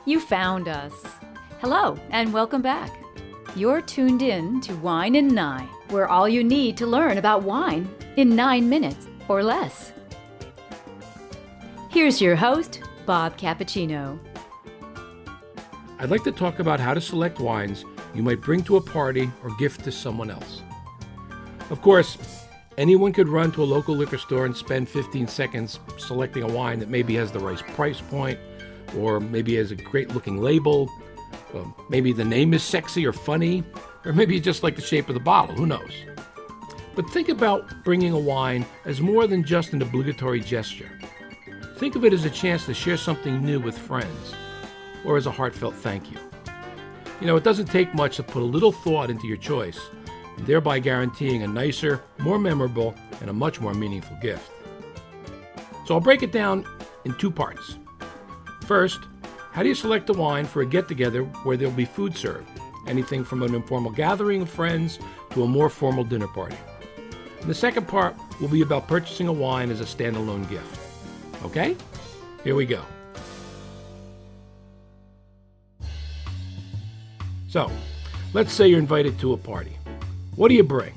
You found us. Hello, and welcome back. You're tuned in to Wine in 9, where all you need to learn about wine in 9 minutes or less. Here's your host, Bob Cappuccino. I'd like to talk about how to select wines you might bring to a party or gift to someone else. Of course, anyone could run to a local liquor store and spend 15 seconds selecting a wine that maybe has the right price point, or maybe has a great looking label, maybe the name is sexy or funny, or maybe you just like the shape of the bottle, who knows. But think about bringing a wine as more than just an obligatory gesture. Think of it as a chance to share something new with friends, or as a heartfelt thank you. You know, it doesn't take much to put a little thought into your choice, thereby guaranteeing a nicer, more memorable, and a much more meaningful gift. So I'll break it down in 2 parts. First, how do you select a wine for a get-together where there'll be food served? Anything from an informal gathering of friends to a more formal dinner party. And the second part will be about purchasing a wine as a standalone gift. Okay? Here we go. So, let's say you're invited to a party. What do you bring?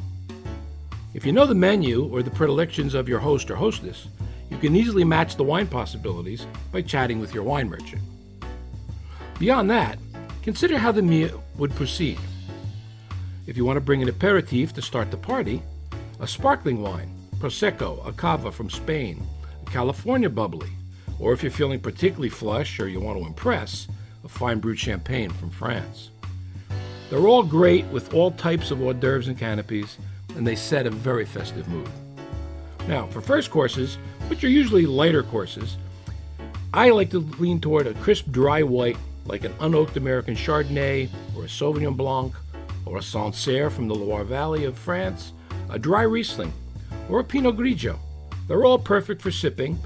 If you know the menu or the predilections of your host or hostess, you can easily match the wine possibilities by chatting with your wine merchant. Beyond that, consider how the meal would proceed. If you want to bring an aperitif to start the party, a sparkling wine, Prosecco, a Cava from Spain, a California bubbly, or if you're feeling particularly flush or you want to impress, a fine brut champagne from France. They're all great with all types of hors d'oeuvres and canopies, and they set a very festive mood. Now, for first courses, which are usually lighter courses, I like to lean toward a crisp, dry white, like an unoaked American Chardonnay, or a Sauvignon Blanc, or a Sancerre from the Loire Valley of France, a dry Riesling, or a Pinot Grigio. They're all perfect for sipping,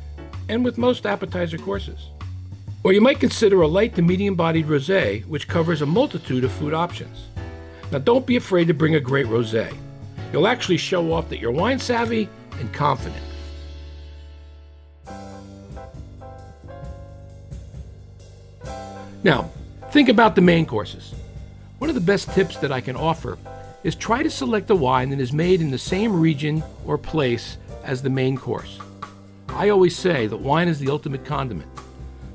and with most appetizer courses. Or you might consider a light to medium-bodied rosé, which covers a multitude of food options. Now, don't be afraid to bring a great rosé. You'll actually show off that you're wine savvy and confident. Now, think about the main courses. One of the best tips that I can offer is try to select a wine that is made in the same region or place as the main course. I always say that wine is the ultimate condiment,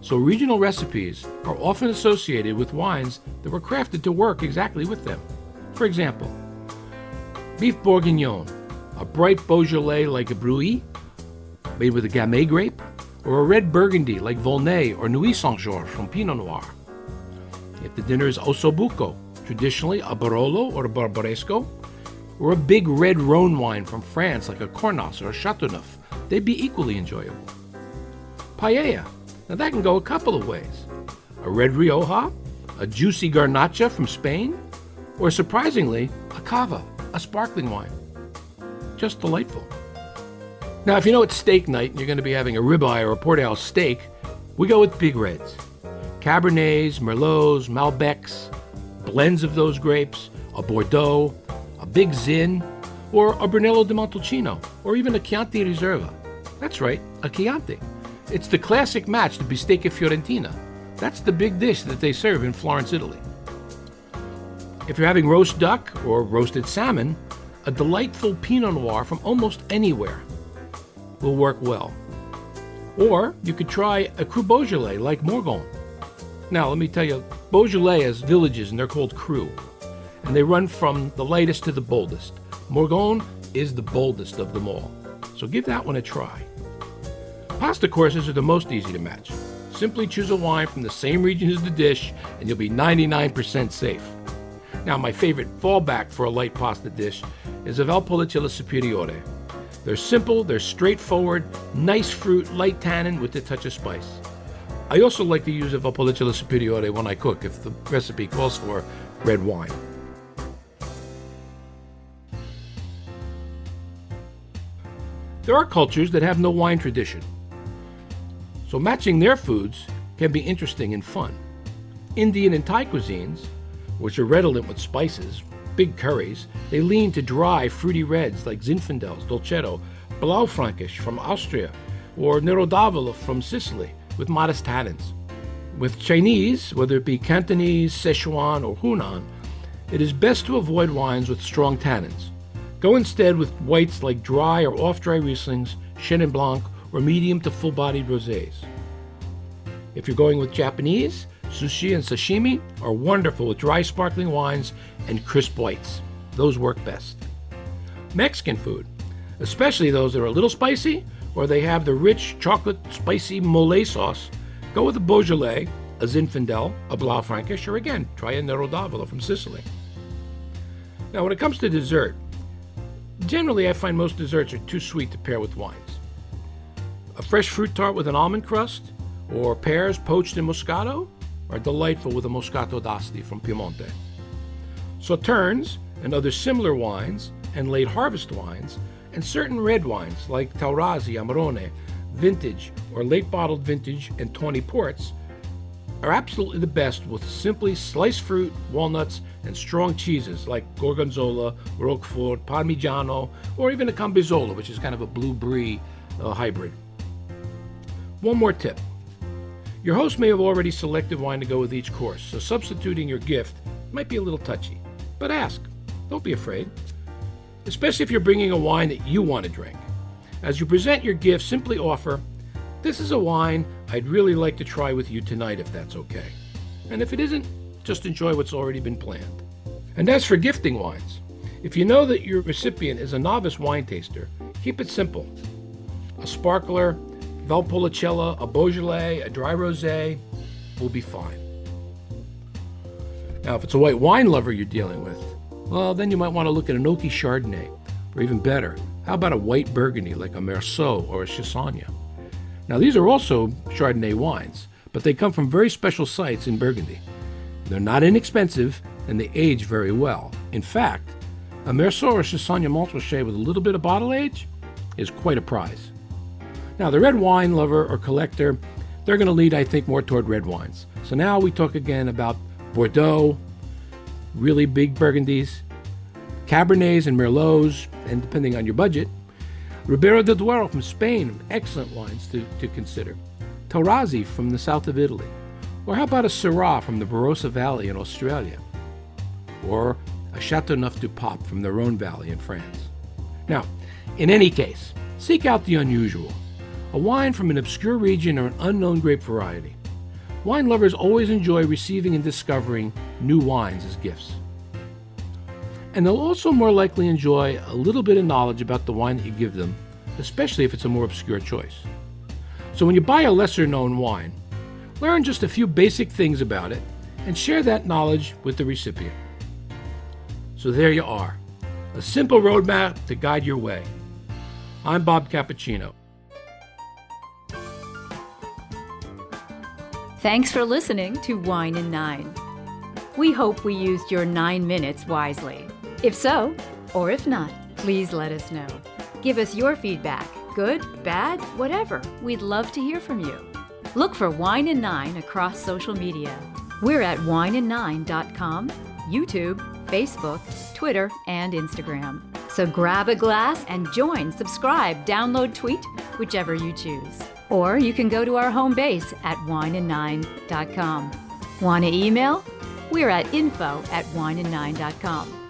so regional recipes are often associated with wines that were crafted to work exactly with them. For example, beef bourguignon, a bright Beaujolais like a Brouilly, made with a Gamay grape, or a red Burgundy like Volnay or Nuits Saint-Georges from Pinot Noir. If the dinner is ossobuco, traditionally a Barolo or a Barbaresco, or a big red Rhone wine from France like a Cornas or a Chateauneuf, they'd be equally enjoyable. Paella, now that can go a couple of ways. A red Rioja, a juicy Garnacha from Spain, or surprisingly, a Cava, a sparkling wine. Just delightful. Now, if you know it's steak night and you're going to be having a ribeye or a Port-au steak, we go with big reds. Cabernets, Merlots, Malbecs, blends of those grapes, a Bordeaux, a big Zin, or a Brunello di Montalcino, or even a Chianti Riserva. That's right, a Chianti. It's the classic match to Bistecca Fiorentina. That's the big dish that they serve in Florence, Italy. If you're having roast duck or roasted salmon, a delightful Pinot Noir from almost anywhere will work well. Or you could try a Cru Beaujolais like Morgon. Now, let me tell you, Beaujolais has villages and they're called Cru, and they run from the lightest to the boldest. Morgon is the boldest of them all, so give that one a try. Pasta courses are the most easy to match. Simply choose a wine from the same region as the dish, and you'll be 99% safe. Now, my favorite fallback for a light pasta dish is a Valpolicella Superiore. They're simple, they're straightforward, nice fruit, light tannin with a touch of spice. I also like to use a Valpolicella Superiore when I cook if the recipe calls for red wine. There are cultures that have no wine tradition, so matching their foods can be interesting and fun. Indian and Thai cuisines, which are redolent with spices, big curries, they lean to dry, fruity reds like Zinfandels, Dolcetto, Blaufränkisch from Austria, or Nero d'Avola from Sicily, with modest tannins. With Chinese, whether it be Cantonese, Sichuan, or Hunan, it is best to avoid wines with strong tannins. Go instead with whites like dry or off-dry Rieslings, Chenin Blanc, or medium to full-bodied rosés. If you're going with Japanese, sushi and sashimi are wonderful with dry sparkling wines and crisp whites. Those work best. Mexican food, especially those that are a little spicy or they have the rich chocolate spicy mole sauce, go with a Beaujolais, a Zinfandel, a Blaufränkisch, or again, try a Nero d'Avola from Sicily. Now, when it comes to dessert, generally I find most desserts are too sweet to pair with wines. A fresh fruit tart with an almond crust, or pears poached in Moscato, are delightful with a Moscato d'Asti from Piemonte. Sauternes and other similar wines, and late harvest wines, and certain red wines like Taurasi, Amarone, vintage, or late bottled vintage and tawny ports are absolutely the best with simply sliced fruit, walnuts, and strong cheeses like Gorgonzola, Roquefort, Parmigiano, or even a Cambizola, which is kind of a blue brie hybrid. One more tip. Your host may have already selected wine to go with each course, so substituting your gift might be a little touchy. But ask. Don't be afraid. Especially if you're bringing a wine that you want to drink. As you present your gift, simply offer, "This is a wine I'd really like to try with you tonight if that's okay." And if it isn't, just enjoy what's already been planned. And as for gifting wines, if you know that your recipient is a novice wine taster, keep it simple. A sparkler, Valpolicella, a Beaujolais, a dry rosé will be fine. Now, if it's a white wine lover you're dealing with, well, then you might want to look at an oaky Chardonnay, or even better, how about a white Burgundy like a Merceau or a Chassagne? Now, these are also Chardonnay wines, but they come from very special sites in Burgundy. They're not inexpensive, and they age very well. In fact, a Merceau or Chassagne Montrachet with a little bit of bottle age is quite a prize. Now, the red wine lover or collector, they're going to lead, I think, more toward red wines. So now we talk again about Bordeaux, really big Burgundies, Cabernets and Merlots, and depending on your budget, Ribera del Duero from Spain, excellent wines to consider. Taurasi from the south of Italy. Or how about a Syrah from the Barossa Valley in Australia? Or a Châteauneuf du Pape from the Rhône Valley in France. Now, in any case, seek out the unusual. A wine from an obscure region or an unknown grape variety. Wine lovers always enjoy receiving and discovering new wines as gifts. And they'll also more likely enjoy a little bit of knowledge about the wine that you give them, especially if it's a more obscure choice. So when you buy a lesser known wine, learn just a few basic things about it and share that knowledge with the recipient. So there you are, a simple roadmap to guide your way. I'm Bob Cappuccino. Thanks for listening to Wine in 9. We hope we used your 9 minutes wisely. If so, or if not, please let us know. Give us your feedback, good, bad, whatever. We'd love to hear from you. Look for Wine in 9 across social media. We're at wineand9.com, YouTube, Facebook, Twitter, and Instagram. So grab a glass and join, subscribe, download, tweet, whichever you choose. Or you can go to our home base at wineand9.com. Want to email? We're at info@wineand9.com.